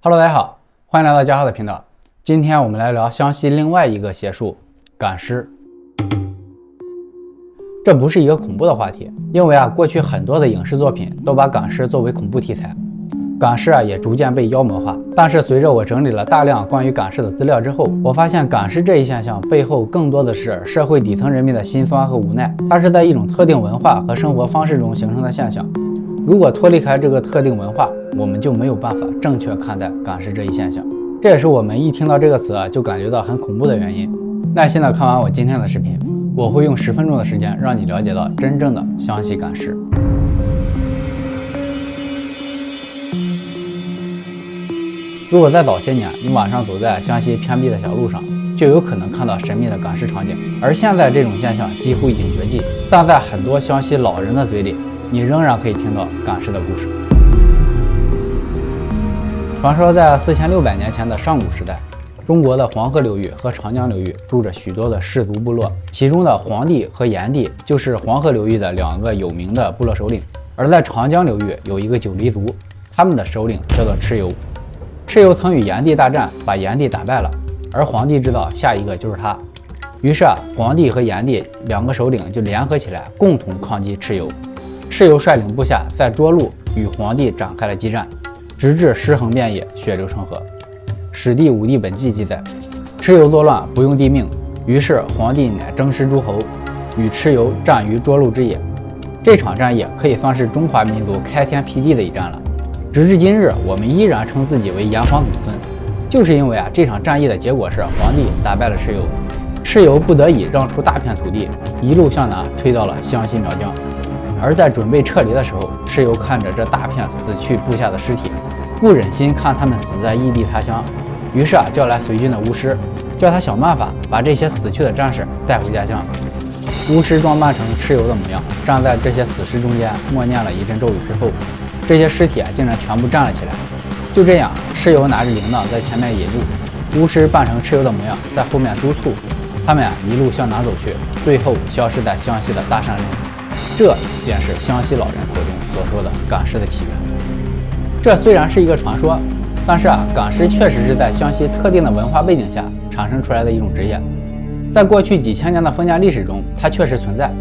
Hello， 大家好，欢迎来到嘉浩的频道。今天我们来聊湘西另外一个邪术——赶尸。这不是一个恐怖的话题，因为过去很多的影视作品都把赶尸作为恐怖题材，赶尸也逐渐被妖魔化。但是随着我整理了大量关于赶尸的资料之后，我发现赶尸这一现象背后更多的是社会底层人民的辛酸和无奈，它是在一种特定文化和生活方式中形成的现象。如果脱离开这个特定文化，我们就没有办法正确看待赶尸这一现象。这也是我们一听到这个词就感觉到很恐怖的原因。耐心的看完我今天的视频，我会用10分钟的时间让你了解到真正的湘西赶尸。如果在早些年，你晚上走在湘西偏僻的小路上，就有可能看到神秘的赶尸场景。而现在这种现象几乎已经绝迹，但在很多湘西老人的嘴里，你仍然可以听到赶尸的故事。传说在4600年前的上古时代，中国的黄河流域和长江流域住着许多的氏族部落，其中的黄帝和炎帝就是黄河流域的2个有名的部落首领。而在长江流域有一个九黎族，他们的首领叫做蚩尤。蚩尤曾与炎帝大战，把炎帝打败了，而黄帝知道下一个就是他，于是黄帝和炎帝2个首领就联合起来，共同抗击蚩尤。蚩尤率领部下在涿鹿与黄帝展开了激战，直至尸横遍野，血流成河。《史地五帝本纪》记载，蚩尤作乱，不用帝命，于是黄帝乃征师诸侯，与蚩尤战于涿鹿之野。这场战役可以算是中华民族开天辟地的一战了。直至今日，我们依然称自己为炎黄子孙，就是因为这场战役的结果是黄帝打败了蚩尤，蚩尤不得已让出大片土地，一路向南推到了湘西苗疆。而在准备撤离的时候，蚩尤看着这大片死去部下的尸体，不忍心看他们死在异地他乡，于是叫来随军的巫师，叫他想办法把这些死去的战士带回家乡。巫师装扮成蚩尤的模样，站在这些死尸中间，默念了一阵咒语之后，这些尸体竟然全部站了起来。就这样，蚩尤拿着铃铛在前面引路，巫师扮成蚩尤的模样在后面督促，他们一路向南走去，最后消失在湘西的大山林。这便是湘西老人口中所说的赶尸的起源。这虽然是一个传说，但是赶尸确实是在湘西特定的文化背景下产生出来的一种职业，在过去几千年的封建历史中，它确实存在。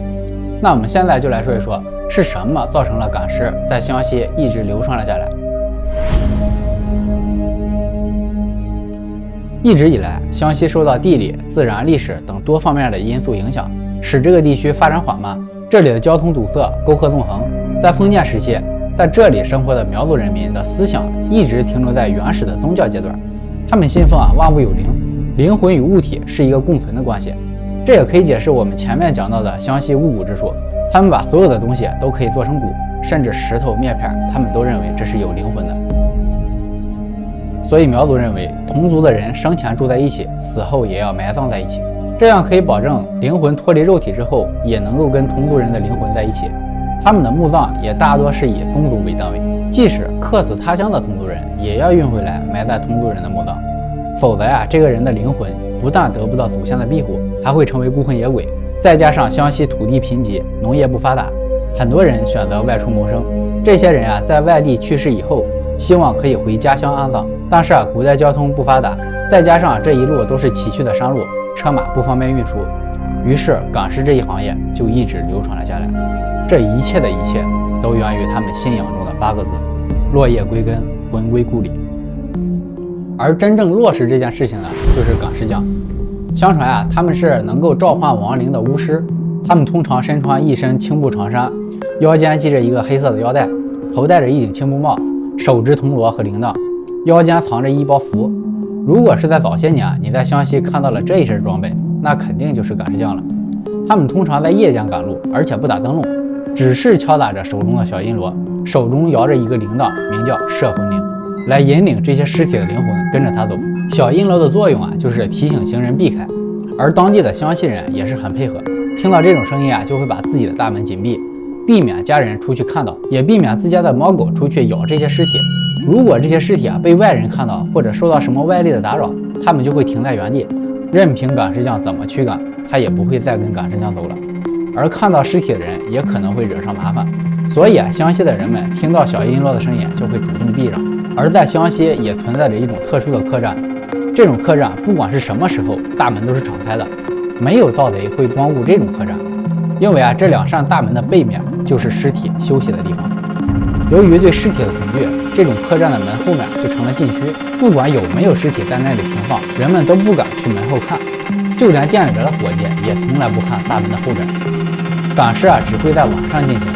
那我们现在就来说一说，是什么造成了赶尸在湘西一直流传了下来。一直以来，湘西受到地理、自然、历史等多方面的因素影响，使这个地区发展缓慢。这里的交通堵塞，沟壑纵横。在封建时期，在这里生活的苗族人民的思想一直停留在原始的宗教阶段，他们信奉万物有灵，灵魂与物体是一个共存的关系。这也可以解释我们前面讲到的湘西巫蛊之说，他们把所有的东西都可以做成蛊，甚至石头、篾片，他们都认为这是有灵魂的。所以苗族认为，同族的人生前住在一起，死后也要埋葬在一起，这样可以保证灵魂脱离肉体之后，也能够跟同族人的灵魂在一起。他们的墓葬也大多是以宗族为单位，即使客死他乡的同族人，也要运回来埋在同族人的墓葬，否则这个人的灵魂不但得不到祖先的庇护，还会成为孤魂野鬼。再加上湘西土地贫瘠，农业不发达，很多人选择外出谋生。这些人在外地去世以后，希望可以回家乡安葬，但是古代交通不发达，再加上这一路都是崎岖的山路，车马不方便运输，于是赶尸这一行业就一直流传了下来。这一切的一切都源于他们信仰中的8个字：落叶归根，魂归故里。而真正落实这件事情就是赶尸匠。相传他们是能够召唤亡灵的巫师，他们通常身穿一身青布长衫，腰间系着一个黑色的腰带，头戴着一顶青布帽，手执铜锣和铃铛，腰间藏着一包符。如果是在早些年你在湘西看到了这一身装备，那肯定就是赶尸匠了。他们通常在夜间赶路，而且不打灯笼，只是敲打着手中的小阴锣，手中摇着一个铃铛，名叫摄魂铃，来引领这些尸体的灵魂跟着他走。小阴锣的作用就是提醒行人避开，而当地的湘西人也是很配合，听到这种声音就会把自己的大门紧闭，避免家人出去看到，也避免自家的猫狗出去咬这些尸体。如果这些尸体被外人看到，或者受到什么外力的打扰，他们就会停在原地，任凭赶尸匠怎么驱赶，他也不会再跟赶尸匠走了。而看到尸体的人也可能会惹上麻烦，所以湘西的人们听到小阴锣的声音就会主动避让，而在湘西也存在着一种特殊的客栈，这种客栈不管是什么时候，大门都是敞开的，没有盗贼会光顾这种客栈，因为这两扇大门的背面就是尸体休息的地方。由于对尸体的恐惧，这种客栈的门后面就成了禁区，不管有没有尸体在那里停放，人们都不敢去门后看，就连店里边的伙计也从来不看大门的后边。赶尸只会在晚上进行，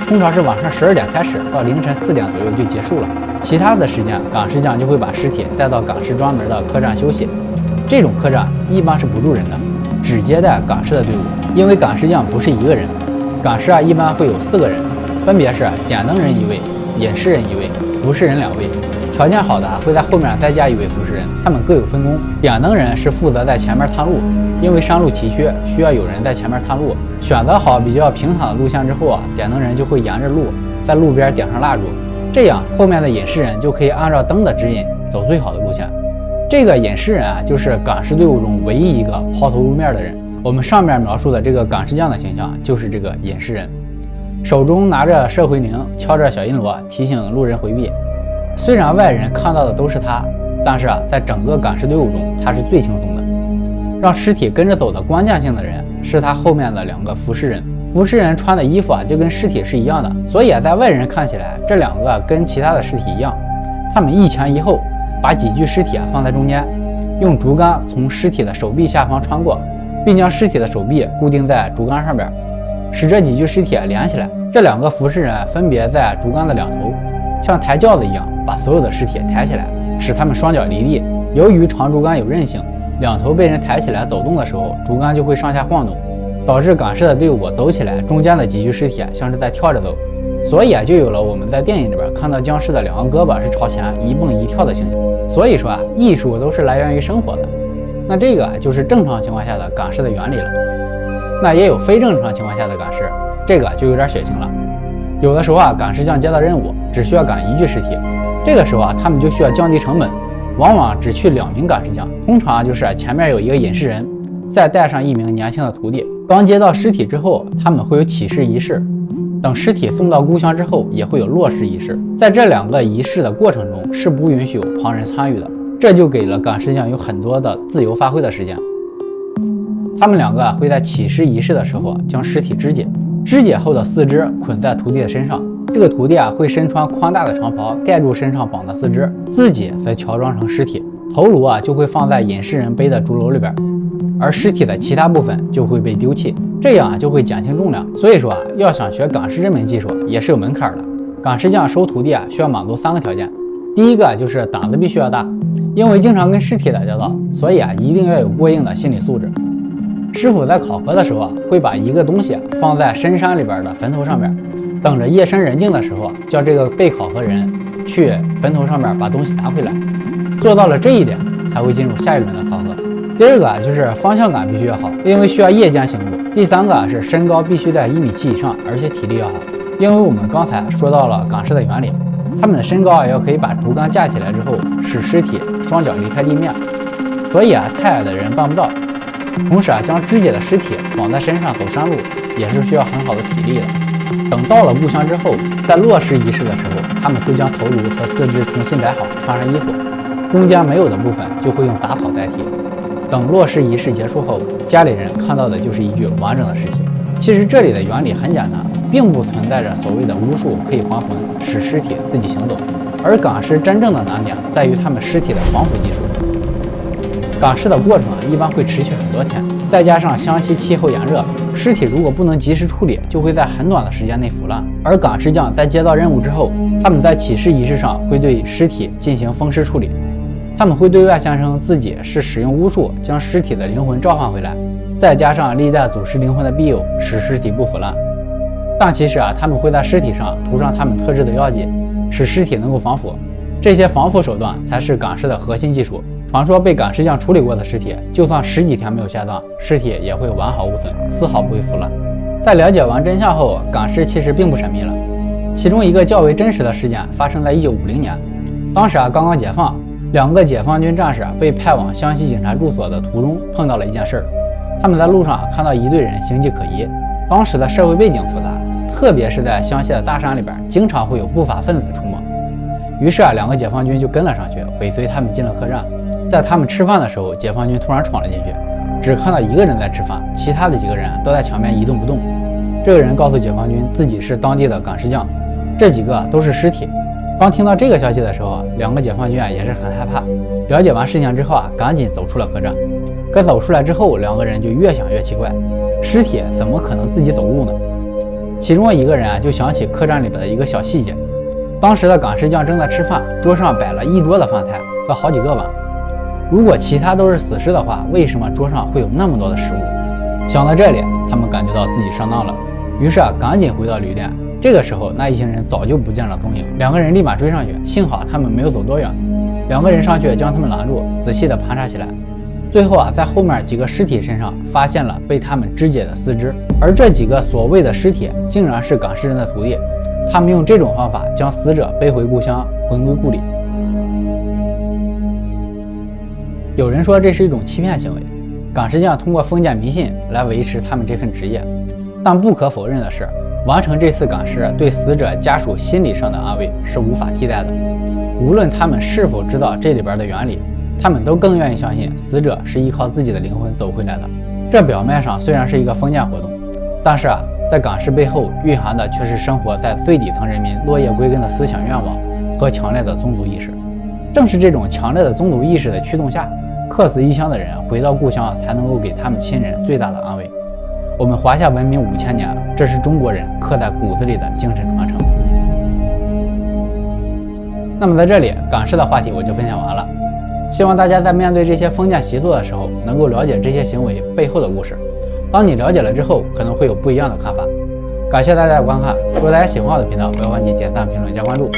通常是晚上12点开始，到凌晨4点左右就结束了。其他的时间，赶尸匠就会把尸体带到赶尸专门的客栈休息。这种客栈一般是不住人的，只接待赶尸的队伍。因为赶尸匠不是一个人，赶尸一般会有4个人，分别是点灯人1位、引尸人1位、服尸人2位。条件好的会在后面再加1位服尸人，他们各有分工。点灯人是负责在前面探路，因为山路崎岖，需要有人在前面探路。选择好比较平坦的路线之后点灯人就会沿着路在路边点上蜡烛，这样后面的引尸人就可以按照灯的指引走最好的路线。这个引尸人就是赶尸队伍中唯一一个抛头露面的人。我们上面描述的这个赶尸匠的形象就是这个引尸人，手中拿着摄回铃，敲着小银锣，提醒路人回避。虽然外人看到的都是他，但是在整个赶尸队伍中他是最轻松的。让尸体跟着走的关键性的人是他后面的2个服尸人。服尸人穿的衣服就跟尸体是一样的，所以在外人看起来这2个跟其他的尸体一样。他们一前一后，把几具尸体放在中间，用竹竿从尸体的手臂下方穿过，并将尸体的手臂固定在竹竿上边，使这几具尸体连起来。这2个服尸人分别在竹竿的2头，像抬轿子一样把所有的尸体抬起来，使他们双脚离地。由于长竹竿有韧性，2头被人抬起来走动的时候，竹竿就会上下晃动，导致赶尸的队伍走起来，中间的几具尸体像是在跳着走，所以就有了我们在电影里边看到僵尸的2个胳膊是朝前一蹦一跳的形象。所以说艺术都是来源于生活的。那这个就是正常情况下的赶尸的原理了。那也有非正常情况下的赶尸，这个就有点血腥了。有的时候赶尸匠接到任务只需要赶1具尸体，这个时候他们就需要降低成本，往往只去2名赶尸匠，通常就是前面有一个引尸人，再带上1名年轻的徒弟。刚接到尸体之后，他们会有起尸仪式，等尸体送到故乡之后也会有落尸仪式。在这2个仪式的过程中是不允许有旁人参与的，这就给了赶尸匠有很多的自由发挥的时间。他们2个会在起尸仪式的时候将尸体肢解，肢解后的4肢捆在徒弟的身上，这个徒弟会身穿宽大的长袍盖住身上绑的4肢，自己再乔装成尸体。头颅就会放在引尸人背的竹篓里边，而尸体的其他部分就会被丢弃，这样就会减轻重量。所以说要想学赶尸这门技术也是有门槛的。赶尸匠收徒弟需要满足3个条件。第一个就是胆子必须要大，因为经常跟尸体打交道，所以一定要有过硬的心理素质。师傅在考核的时候会把一个东西放在深山里边的坟头上面，等着夜深人静的时候叫这个被考核人去坟头上面把东西拿回来，做到了这一点才会进入下一轮的考核。第二个就是方向感必须要好，因为需要夜间行路。第3个是身高必须在1.7米以上，而且体力要好，因为我们刚才说到了赶尸的原理，他们的身高要可以把竹竿架起来之后使尸体双脚离开地面，所以太矮的人办不到。同时将肢解的尸体绑在身上走山路也是需要很好的体力的。等到了故乡之后，在落尸仪式的时候，他们会将头颅和4肢重新摆好，穿上衣服，中间没有的部分就会用杂草代替。等落尸仪式结束后，家里人看到的就是一具完整的尸体。其实这里的原理很简单，并不存在着所谓的巫术可以还魂，使尸体自己行走，而赶尸真正的难点在于他们尸体的防腐技术。赶尸的过程一般会持续很多天，再加上湘西气候炎热，尸体如果不能及时处理，就会在很短的时间内腐烂。而赶尸匠在接到任务之后，他们在起尸仪式上会对尸体进行封尸处理，他们会对外宣称自己是使用巫术将尸体的灵魂召唤回来，再加上历代祖师灵魂的庇佑，使尸体不腐烂。但其实他们会在尸体上涂上他们特制的药剂，使尸体能够防腐。这些防腐手段才是赶尸的核心技术。传说被赶尸匠处理过的尸体，就算10几天没有下葬，尸体也会完好无损，丝毫不会腐烂。在了解完真相后，赶尸其实并不神秘了。其中一个较为真实的事件发生在1950年，当时刚刚解放，2个解放军战士被派往湘西警察驻所的途中碰到了一件事儿。他们在路上看到一队人形迹可疑。当时的社会背景复杂，特别是在湘西的大山里边，经常会有不法分子出没。于是2个解放军就跟了上去，尾随他们进了客栈。在他们吃饭的时候，解放军突然闯了进去，只看到1个人在吃饭，其他的几个人都在墙边一动不动。这个人告诉解放军自己是当地的港师将，这几个都是尸体。当听到这个消息的时候，2个解放军也是很害怕。了解完事情之后赶紧走出了客栈。可走出来之后，2个人就越想越奇怪，尸体怎么可能自己走路呢？其中1个人就想起客栈里边的一个小细节，当时的港师将正在吃饭，桌上摆了1桌的饭菜和好几个碗。如果其他都是死尸的话，为什么桌上会有那么多的食物？想到这里，他们感觉到自己上当了，于是赶紧回到旅店。这个时候，那一行人早就不见了踪影，2个人立马追上去，幸好他们没有走多远。2个人上去将他们拦住，仔细的盘查起来。最后在后面几个尸体身上发现了被他们肢解的四肢，而这几个所谓的尸体竟然是港师人的徒弟，他们用这种方法将死者背回故乡，魂归故里。有人说这是一种欺骗行为，港师将通过封建迷信来维持他们这份职业，但不可否认的是，完成这次港师对死者家属心理上的安慰是无法替代的。无论他们是否知道这里边的原理，他们都更愿意相信死者是依靠自己的灵魂走回来的。这表面上虽然是一个封建活动，但是在港师背后蕴含的却是生活在最底层人民落叶归根的思想愿望和强烈的宗族意识。正是这种强烈的宗族意识的驱动下，客死异乡的人回到故乡才能够给他们亲人最大的安慰。我们华夏文明5000年，这是中国人刻在骨子里的精神传承。那么在这里，港师的话题我就分享完了。希望大家在面对这些封建习俗的时候，能够了解这些行为背后的故事。当你了解了之后，可能会有不一样的看法。感谢大家的观看，如果大家喜欢我的频道，不要忘记点赞、评论、加关注。